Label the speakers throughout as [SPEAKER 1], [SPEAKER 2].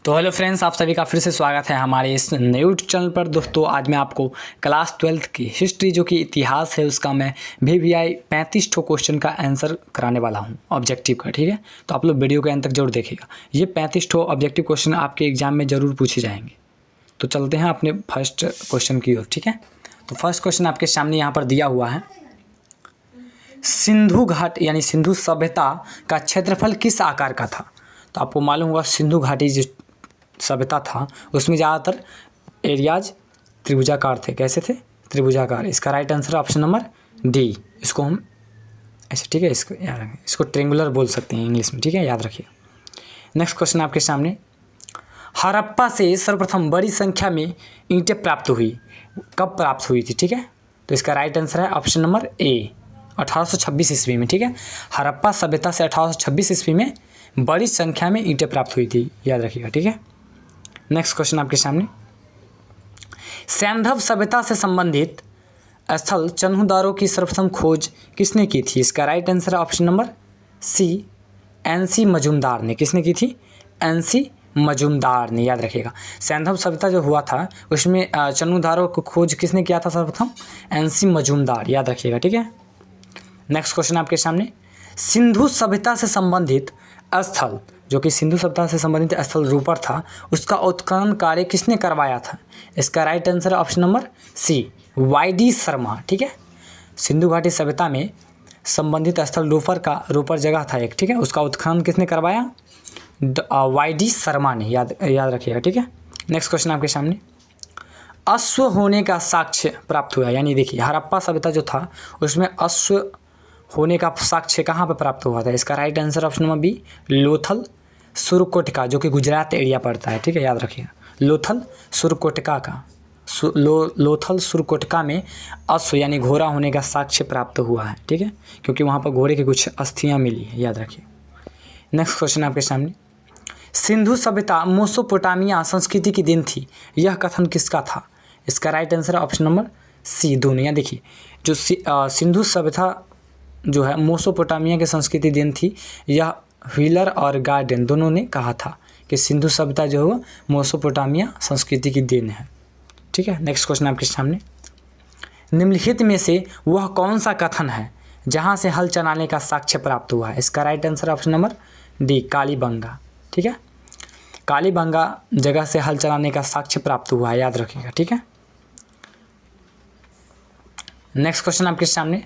[SPEAKER 1] तो hello friends, आप सभी का फिर से स्वागत है हमारे इस नए यूट्यूब चैनल पर। दोस्तों आज मैं आपको क्लास 12th की हिस्ट्री जो कि इतिहास है उसका मैं VVI 35 ठो क्वेश्चन का आंसर कराने वाला हूं ऑब्जेक्टिव का। ठीक है, तो आप लोग वीडियो के अंत तक जरूर देखिएगा। ये 35 ठो ऑब्जेक्टिव क्वेश्चन आपके एग्जाम में ज़रूर पूछे जाएंगे। तो चलते हैं अपने फर्स्ट क्वेश्चन की ओर। ठीक है, तो फर्स्ट क्वेश्चन आपके सामने यहाँ पर दिया हुआ है, सिंधु घाट यानी सिंधु सभ्यता का क्षेत्रफल किस आकार का था। तो आपको मालूम होगा सिंधु घाटी जो सभ्यता था उसमें ज़्यादातर एरियाज त्रिभुजाकार थे। कैसे थे? त्रिभुजाकार। इसका right answer option number D. इसको हम ऐसे, ठीक है, इसको याद रखें, इसको ट्रेंगुलर बोल सकते हैं इंग्लिश में। ठीक है, याद रखिए। नेक्स्ट क्वेश्चन आपके सामने, हड़प्पा से सर्वप्रथम बड़ी संख्या में ईंटें प्राप्त हुई, कब प्राप्त हुई थी? ठीक है, तो इसका राइट आंसर है ऑप्शन नंबर ए, 1826 ईस्वी में। ठीक है, हड़प्पा सभ्यता से 1826 ईस्वी में बड़ी संख्या में ईंटें प्राप्त हुई थी, याद रखिएगा। ठीक है, नेक्स्ट क्वेश्चन आपके सामने, सैंधव सभ्यता से संबंधित स्थल चन्हुदारों की सर्वप्रथम खोज किसने की थी? इसका राइट आंसर है option number C, NC Majumdar ने। किसने की थी? NC मजूमदार ने, याद रखिएगा। सैंधव सभ्यता जो हुआ था उसमें चन्हुदारों को खोज किसने किया था सर्वप्रथम? NC मजूमदार, याद रखिएगा। ठीक है, नेक्स्ट क्वेश्चन आपके सामने, सिंधु सभ्यता से संबंधित स्थल जो कि सिंधु सभ्यता से संबंधित स्थल रूपर था उसका उत्खनन कार्य किसने करवाया था? इसका right answer option number C, YD Sharma. ठीक है, सिंधु घाटी सभ्यता में संबंधित स्थल रूपर जगह था एक। ठीक है, उसका उत्खनन किसने करवाया? YD शर्मा ने, याद रखिएगा। ठीक है, नेक्स्ट क्वेश्चन आपके सामने, अश्व होने का साक्ष्य प्राप्त हुआ, यानी देखिए हड़प्पा सभ्यता जो था उसमें अश्व होने का साक्ष्य कहाँ पर प्राप्त हुआ था? इसका right answer option number B, Lothal Surkotada, जो कि गुजरात एरिया पड़ता है। ठीक है, याद रखिएगा। लोथल सुरकोटका का लोथल सुरकोटका में अश्व यानी घोड़ा होने का साक्ष्य प्राप्त हुआ है। ठीक है, क्योंकि वहाँ पर घोड़े की कुछ अस्थियाँ मिली है, याद रखिए। नेक्स्ट क्वेश्चन आपके सामने, सिंधु सभ्यता मेसोपोटामिया संस्कृति की देन थी, यह कथन किसका था? इसका राइट आंसर है ऑप्शन नंबर सी, दुनिया। देखिए जो सिंधु सभ्यता जो है मेसोपोटामिया की संस्कृति देन थी, यह व्हीलर और गार्डन दोनों ने कहा था कि सिंधु सभ्यता जो है मेसोपोटामिया संस्कृति की देन है। ठीक है, नेक्स्ट क्वेश्चन आपके सामने, निम्नलिखित में से वह कौन सा कथन है जहां से हल चलाने का साक्ष्य प्राप्त हुआ है? इसका right answer option number D, Kalibangan. ठीक है, कालीबंगा जगह से हल चलाने का साक्ष्य प्राप्त हुआ है, याद रखिएगा। ठीक है, नेक्स्ट क्वेश्चन आपके सामने,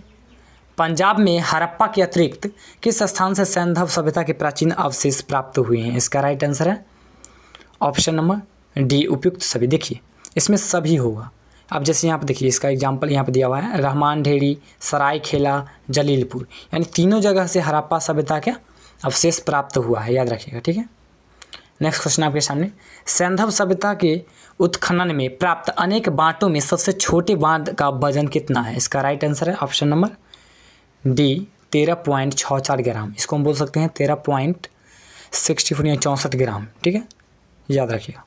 [SPEAKER 1] पंजाब में हड़प्पा के अतिरिक्त किस स्थान से सैंधव सभ्यता के प्राचीन अवशेष प्राप्त हुए हैं? इसका राइट आंसर है ऑप्शन नंबर डी, उपयुक्त सभी। देखिए इसमें सभी होगा। अब जैसे यहाँ पर देखिए इसका एग्जांपल यहाँ पर दिया हुआ है, रहमान ढेरी, सरायखेला, जलीलपुर, यानी तीनों जगह से हड़प्पा सभ्यता के अवशेष प्राप्त हुआ है, याद रखिएगा। ठीक है, नेक्स्ट क्वेश्चन आपके सामने, सैंधव सभ्यता के उत्खनन में प्राप्त अनेक बांटों में सबसे छोटे बांट का वजन कितना है? इसका राइट आंसर है ऑप्शन नंबर डी, 13.64 ग्राम। इसको हम बोल सकते हैं 13.64 या 64 ग्राम। ठीक है, याद रखिएगा।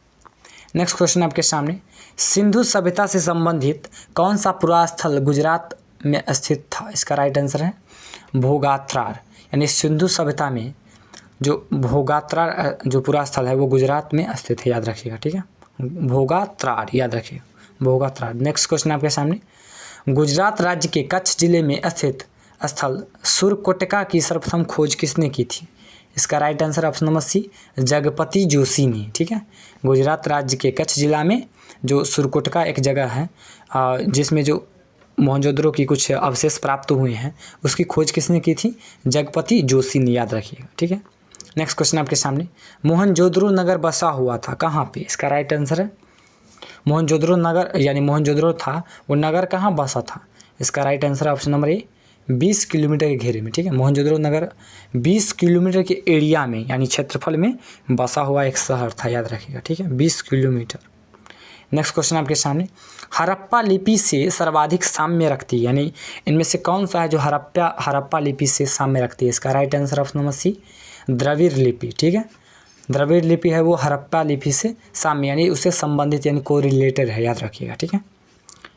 [SPEAKER 1] नेक्स्ट क्वेश्चन आपके सामने, सिंधु सभ्यता से संबंधित कौन सा पुरास्थल गुजरात में स्थित था? इसका राइट आंसर है भोगात्रार, यानी सिंधु सभ्यता में जो भोगात्रार जो पुरास्थल है वो गुजरात में स्थित है, याद रखिएगा। ठीक है, भोगात्रार, याद रखिएगा, भोगात्रार। नेक्स्ट क्वेश्चन आपके सामने, गुजरात राज्य के कच्छ जिले में स्थित स्थल सुरकोटका की सर्वप्रथम खोज किसने की थी? इसका right answer option number C, Jagpati Joshi ने। ठीक है, गुजरात राज्य के कच्छ जिला में जो सुरकोटका एक जगह है जिसमें जो मोहनजोदड़ो की कुछ अवशेष प्राप्त हुए हैं उसकी खोज किसने की थी? जगपति जोशी ने, याद रखिएगा। ठीक है, नेक्स्ट क्वेश्चन आपके सामने, मोहनजोदड़ो नगर बसा हुआ था कहाँ पे? इसका राइट आंसर है मोहनजोदड़ो नगर, यानी मोहनजोदड़ो था वो नगर कहाँ बसा था? इसका राइट आंसर ऑप्शन नंबर ए, 20 किलोमीटर के घेरे में। ठीक है, मोहनजोदड़ो नगर 20 किलोमीटर के एरिया में यानी क्षेत्रफल में बसा हुआ एक शहर था, याद रखिएगा। ठीक है, 20 किलोमीटर। नेक्स्ट क्वेश्चन आपके सामने, हड़प्पा लिपि से सर्वाधिक साम्य रखती है, यानी इनमें से कौन सा है जो हड़प्पा लिपि से साम्य रखती है? इसका right answer option number C, Dravid लिपि। ठीक है, द्रविड़ लिपि है वो हड़प्पा लिपि से साम्य यानी उससे संबंधित यानी को रिलेटेड है, याद रखिएगा। ठीक है,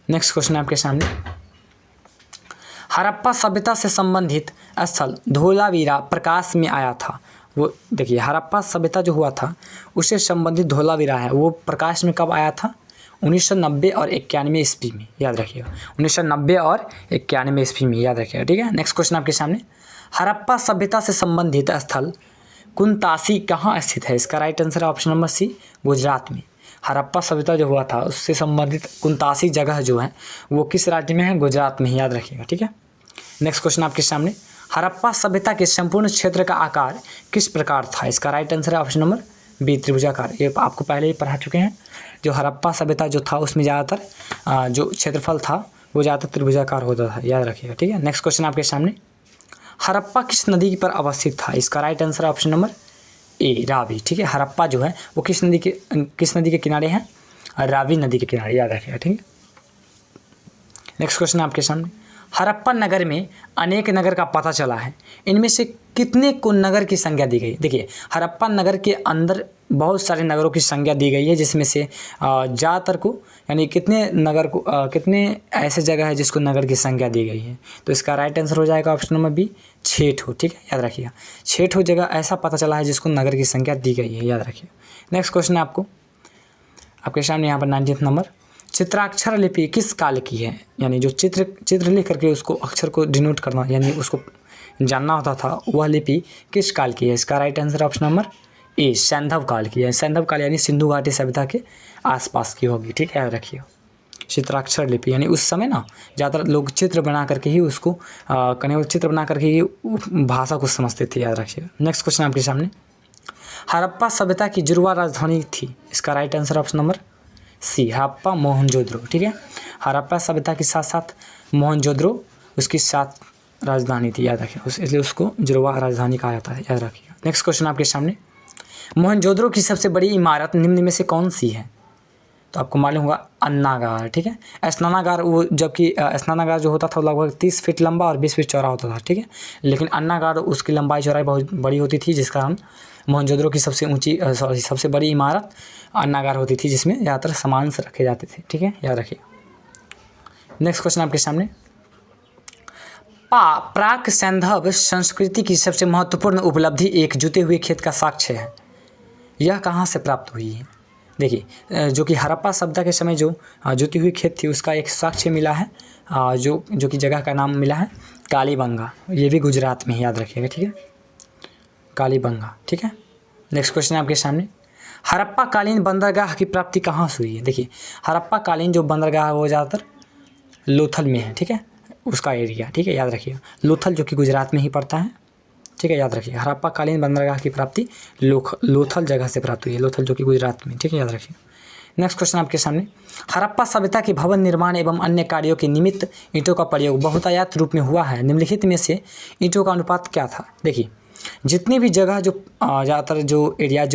[SPEAKER 1] नेक्स्ट क्वेश्चन आपके सामने, हड़प्पा सभ्यता से संबंधित स्थल धोलावीरा प्रकाश में आया था, वो देखिए हड़प्पा सभ्यता जो हुआ था उससे संबंधित धोलावीरा है वो प्रकाश में कब आया था? 1990 और 91 ईस्वी में, याद रखिएगा 1990 और 91 ईस्वी में, याद रखिएगा। ठीक है, नेक्स्ट क्वेश्चन आपके सामने, हड़प्पा सभ्यता से संबंधित स्थल कुंतासी कहाँ स्थित है? इसका राइट आंसर है ऑप्शन नंबर सी, गुजरात में। हड़प्पा सभ्यता जो हुआ था उससे संबंधित कुंतासी जगह जो है वो किस राज्य में है? गुजरात में, याद रखिएगा। ठीक है, नेक्स्ट क्वेश्चन आपके सामने, हड़प्पा सभ्यता के संपूर्ण क्षेत्र का आकार किस प्रकार था? इसका राइट आंसर है ऑप्शन नंबर बी, त्रिभुजाकार। ये आपको पहले ही पढ़ा चुके हैं। जो हड़प्पा सभ्यता जो था उसमें ज़्यादातर जो क्षेत्रफल था वो ज़्यादातर त्रिभुजाकार होता था, याद रखिएगा। ठीक है, नेक्स्ट क्वेश्चन आपके सामने, हड़प्पा किस नदी पर अवस्थित था? इसका राइट आंसर है ऑप्शन नंबर ए, रावी। ठीक है, हड़प्पा जो है वो किस नदी के किनारे हैं? रावी नदी के किनारे, याद रखिएगा। ठीक है, नेक्स्ट क्वेश्चन आपके सामने, हड़प्पा नगर में अनेक नगर का पता चला है, इनमें से कितने को नगर की संज्ञा दी गई? देखिए हड़प्पा नगर के अंदर बहुत सारे नगरों की संज्ञा दी गई है, जिसमें से ज़्यादातर को यानी कितने नगर को कितने ऐसे जगह है जिसको नगर की संज्ञा दी गई है? तो इसका राइट आंसर हो जाएगा ऑप्शन नंबर बी, 6 ठो। ठीक है, याद रखिएगा 6 ठो जगह ऐसा पता चला है जिसको नगर की संज्ञा दी गई है, याद रखिए। नेक्स्ट क्वेश्चन आपके सामने यहाँ पर 90 नंबर, चित्राक्षर लिपि किस काल की है? यानी जो चित्र लिख करके उसको अक्षर को डिनोट करना यानी उसको जानना होता था, वह लिपि किस काल की है? इसका right answer option number A, सैंधव काल की है। सैंधव काल यानी सिंधु घाटी सभ्यता के आसपास की होगी। ठीक है, याद रखिए। चित्राक्षर लिपि यानी उस समय ना ज़्यादातर लोग चित्र बना करके ही उसको चित्र बना करके ही भाषा को समझते थे, याद रखिए। नेक्स्ट क्वेश्चन आपके सामने, हड़प्पा सभ्यता की जुड़वा राजधानी थी? इसका right answer option number C, Harappa Mohenjodaro. ठीक है, हड़प्पा सभ्यता के साथ साथ मोहनजोदड़ो उसकी साथ राजधानी थी, याद रखिए, इसलिए उसको जुड़वा राजधानी कहा जाता है, याद रखिए। नेक्स्ट क्वेश्चन आपके सामने, मोहनजोदड़ो की सबसे बड़ी इमारत निम्न में से कौन सी है? तो आपको मालूम होगा अन्नागार। ठीक है, स्नानागार वो जबकि स्नानागार जो होता था लगभग 30 फीट लंबा और 20 फीट चौड़ा होता था। ठीक है, लेकिन अन्नागार उसकी लंबाई चौड़ाई बहुत बड़ी होती थी, जिस कारण मोहनजोदड़ो की सबसे बड़ी इमारत अन्नागार होती थी, जिसमें ज़्यादातर सामान रखे जाते थे। ठीक है, याद रखिए। नेक्स्ट क्वेश्चन आपके सामने, प्राक सैंधव संस्कृति की सबसे महत्वपूर्ण उपलब्धि एक जुते हुए खेत का साक्ष्य है, यह कहाँ से प्राप्त हुई है? देखिए जो कि हड़प्पा सभ्यता के समय जो जुती हुई खेत थी उसका एक साक्ष्य मिला है, जो कि जगह का नाम मिला है कालीबंगा, ये भी गुजरात में, याद रखिएगा। ठीक है, कालीबंगा। ठीक है, नेक्स्ट क्वेश्चन आपके सामने, हड़प्पा कालीन बंदरगाह की प्राप्ति कहाँ से हुई है? देखिए हड़प्पा कालीन जो बंदरगाह है वो ज़्यादातर लोथल में है। ठीक है, उसका एरिया। ठीक है, याद रखिएगा, लोथल जो कि गुजरात में ही पड़ता है। ठीक है, याद रखिए, हड़प्पा कालीन बंदरगाह की प्राप्ति लोथल जगह से प्राप्त हुई है, लोथल जो कि गुजरात में। ठीक है, याद रखिए। नेक्स्ट क्वेश्चन आपके सामने, हड़प्पा सभ्यता के भवन निर्माण एवं अन्य कार्यों के निमित्त ईंटों का प्रयोग बहुतायत रूप में हुआ है, निम्नलिखित में से ईंटों का अनुपात क्या था? देखिए जितनी भी जगह जो ज़्यादातर जो एरिया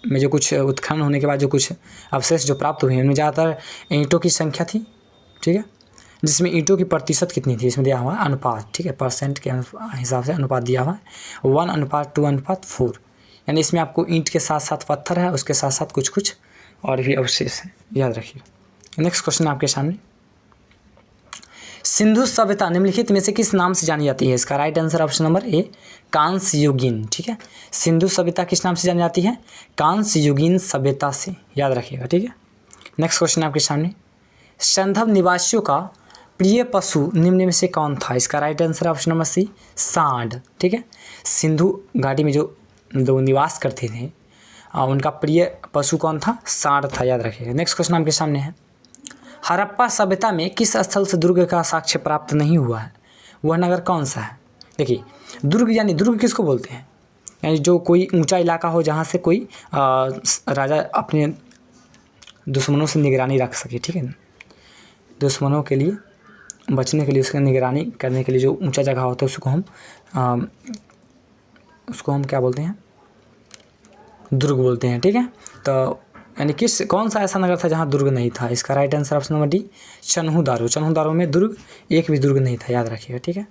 [SPEAKER 1] में जो कुछ उत्खनन होने के बाद जो कुछ अवशेष जो प्राप्त हुए हैं उनमें ज़्यादातर ईंटों की संख्या थी। ठीक है, जिसमें ईंटों की प्रतिशत कितनी थी इसमें दिया हुआ है अनुपात। ठीक है, परसेंट के हिसाब से अनुपात दिया हुआ है 1:2:4, यानी इसमें आपको ईंट के साथ साथ पत्थर है, उसके साथ साथ कुछ कुछ और भी अवशेष हैं, याद रखिएगा। नेक्स्ट क्वेश्चन आपके सामने, सिंधु सभ्यता निम्नलिखित में से किस नाम से जानी जाती है? इसका राइट आंसर ऑप्शन नंबर ए, कांस्य युगीन। ठीक है, सिंधु सभ्यता किस नाम से जानी जाती है? कांस्य युगीन सभ्यता से, याद रखिएगा। ठीक है, नेक्स्ट क्वेश्चन आपके सामने, सैंधव निवासियों का प्रिय पशु निम्न में से कौन था? इसका right answer option number C, सांड। ठीक है, सिंधु घाटी में जो निवास करते थे उनका प्रिय पशु कौन था? सांड था, याद रखिएगा। नेक्स्ट क्वेश्चन आपके सामने है, हड़प्पा सभ्यता में किस स्थल से दुर्ग का साक्ष्य प्राप्त नहीं हुआ है, वह नगर कौन सा है? देखिए दुर्ग यानी दुर्ग किसको बोलते हैं? यानी जो कोई ऊंचा इलाका हो जहाँ से कोई राजा अपने दुश्मनों से निगरानी रख सके। ठीक है, दुश्मनों के लिए बचने के लिए उसकी निगरानी करने के लिए जो ऊंचा जगह होता है उसको हम क्या बोलते हैं? दुर्ग बोलते हैं। ठीक है, तो यानी कौन सा ऐसा नगर था जहाँ दुर्ग नहीं था? इसका right answer option number D, Chanhudaro में दुर्ग एक भी दुर्ग नहीं था, याद रखिएगा। ठीक है,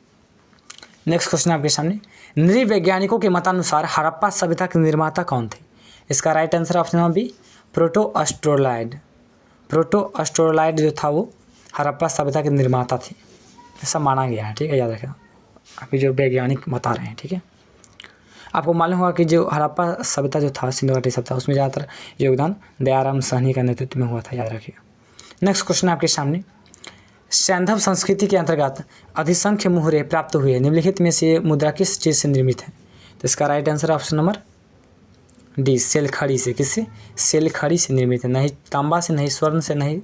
[SPEAKER 1] नेक्स्ट क्वेश्चन आपके सामने, नृवैज्ञानिकों के मतानुसार हड़प्पा सभ्यता के निर्माता कौन थे? इसका right answer option number B, proto Australoid जो था वो हड़प्पा सभ्यता के निर्माता थे, ऐसा माना गया है। ठीक है, याद रखिएगा, अभी जो वैज्ञानिक बता रहे हैं। ठीक है, आपको मालूम होगा कि जो हड़प्पा सभ्यता जो था, सिंधु घाटी सभ्यता, उसमें ज़्यादातर योगदान दयाराम साहनी का नेतृत्व में हुआ था, याद रखिएगा। नेक्स्ट क्वेश्चन आपके सामने, सैंधव संस्कृति के अंतर्गत अधिसंख्य मुहरे प्राप्त हुए निम्नलिखित में से मुद्रा किस चीज़ से निर्मित है? तो इसका right answer option number D, सेलखड़ी से। किससे? सेलखड़ी से निर्मित है, नहीं तांबा से, नहीं स्वर्ण से, नहीं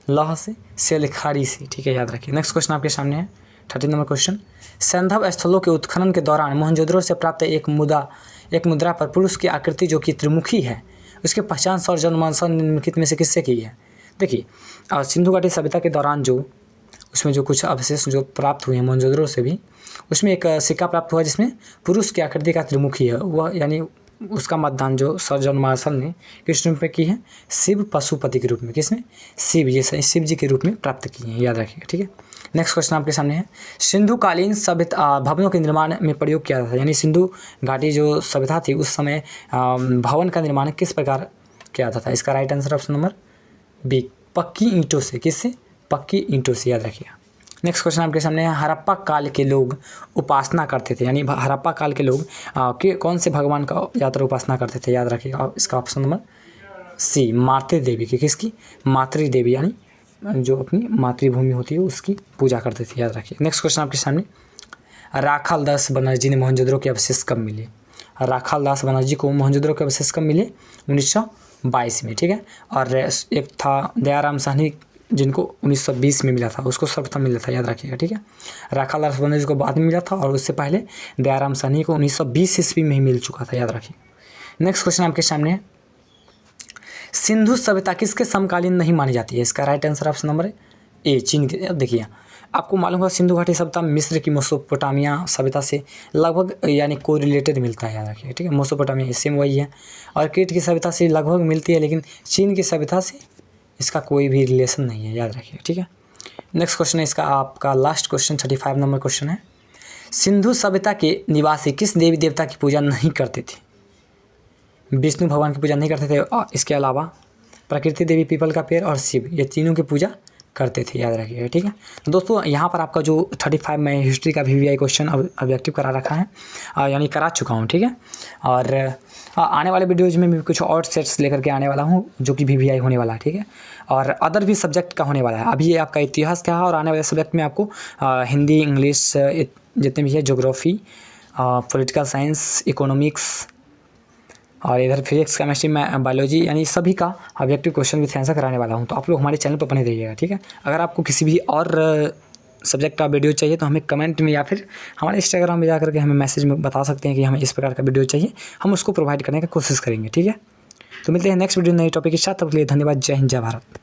[SPEAKER 1] लौह से, सेलखड़ी से, ठीक है, याद रखिए। नेक्स्ट क्वेश्चन आपके सामने है 30 नंबर क्वेश्चन, सैंधव स्थलों के उत्खनन के दौरान मोहनजोदड़ो से प्राप्त एक मुद्रा पर पुरुष की आकृति जो कि त्रिमुखी है, उसकी पहचान सौर जनमानस निम्नलिखित में से किससे की है? देखिए, सिंधु घाटी सभ्यता के दौरान जो उसमें जो कुछ अवशेष जो प्राप्त हुए हैं मोहनजोदड़ो से भी, उसमें एक सिक्का प्राप्त हुआ जिसमें पुरुष की आकृति का त्रिमुखी है, वह यानी उसका मतदान जो सर जॉन मार्शल ने किस रूप में की है? शिव पशुपति के रूप में। किसमें? शिव, ये शिव जी के रूप में प्राप्त किए हैं, याद रखिएगा, ठीक है। नेक्स्ट क्वेश्चन आपके सामने है, सिंधुकालीन सभ्यता भवनों के निर्माण में प्रयोग किया था, यानी सिंधु घाटी जो सभ्यता थी उस समय भवन का निर्माण किस प्रकार किया जाता था? इसका right answer option number B, पक्की ईंटों से। किससे? पक्की ईंटों से, याद रखिएगा। नेक्स्ट क्वेश्चन आपके सामने है, हड़प्पा काल के लोग उपासना करते थे, यानी हड़प्पा काल के लोग कौन से भगवान का ज़्यादातर उपासना करते थे? याद रखिएगा, इसका ऑप्शन नंबर सी, मातृ देवी की। किसकी? मातृ देवी, यानी जो अपनी मातृभूमि होती है उसकी पूजा करते थे, याद रखिए। नेक्स्ट क्वेश्चन आपके सामने, राखाल दास बनर्जी ने मोहनजोदड़ो के अवशेष कब मिले? राखाल दास बनर्जी को मोहनजोदड़ो के अवशेष कब मिले? 1922 में, ठीक है। और एक था दयाराम साहनी जिनको 1920 में मिला था, उसको सर्वप्रथम मिला था, याद रखिएगा, ठीक है। राखाल दास बनर्जी को बाद में मिला था और उससे पहले दयाराम साहनी को 1920 ईस्वी में ही मिल चुका था, याद रखिए। नेक्स्ट क्वेश्चन आपके सामने है, सिंधु सभ्यता किसके समकालीन नहीं मानी जाती है? इसका राइट आंसर ऑप्शन नंबर ए, चीन के। देखिए, आपको मालूम होगा सिंधु घाटी सभ्यता मिस्र की मेसोपोटामिया सभ्यता से लगभग यानी कोरिलेटेड मिलता है, याद रखिए, ठीक है। मेसोपोटामिया सेम वही है, और क्रीट की सभ्यता से लगभग मिलती है, लेकिन चीन की सभ्यता से इसका कोई भी रिलेशन नहीं है, याद रखिए, ठीक है। नेक्स्ट क्वेश्चन है इसका आपका लास्ट क्वेश्चन 35 नंबर क्वेश्चन है, सिंधु सभ्यता के निवासी किस देवी देवता की पूजा नहीं करते थे? विष्णु भगवान की पूजा नहीं करते थे, और इसके अलावा प्रकृति देवी, पीपल का पेड़ और शिव, ये तीनों की पूजा करते थे, याद रखिएगा, ठीक है। तो दोस्तों, यहाँ पर आपका जो 35 में हिस्ट्री का VVI क्वेश्चन ऑब्जेक्टिव करा रखा है, यानी करा चुका हूँ, ठीक है। और आने वाले वीडियोज़ में भी कुछ और सेट्स लेकर के आने वाला हूँ जो कि VVI होने वाला है, ठीक है। और अदर भी सब्जेक्ट का होने वाला है। अभी ये आपका इतिहास का है, और आने वाले सब्जेक्ट में आपको हिंदी, इंग्लिश, जितने भी है, ज्योग्राफी, पॉलिटिकल साइंस, इकोनॉमिक्स, और इधर फिजिक्स, केमिस्ट्री, बायोलॉजी, यानी सभी का ऑब्जेक्टिव क्वेश्चन विथ आंसर कराने वाला हूँ। तो आप लोग हमारे चैनल पर बने रहिएगा, ठीक है। अगर आपको किसी भी और सब्जेक्ट का वीडियो चाहिए तो हमें कमेंट में या फिर हमारे इंस्टाग्राम में जाकर के हमें मैसेज में बता सकते हैं कि हमें इस प्रकार का वीडियो चाहिए, हम उसको प्रोवाइड करने की कोशिश करेंगे, ठीक है। तो मिलते हैं नेक्स्ट वीडियो नए टॉपिक के साथ, तब तक के लिए धन्यवाद। जय हिंद, जय भारत।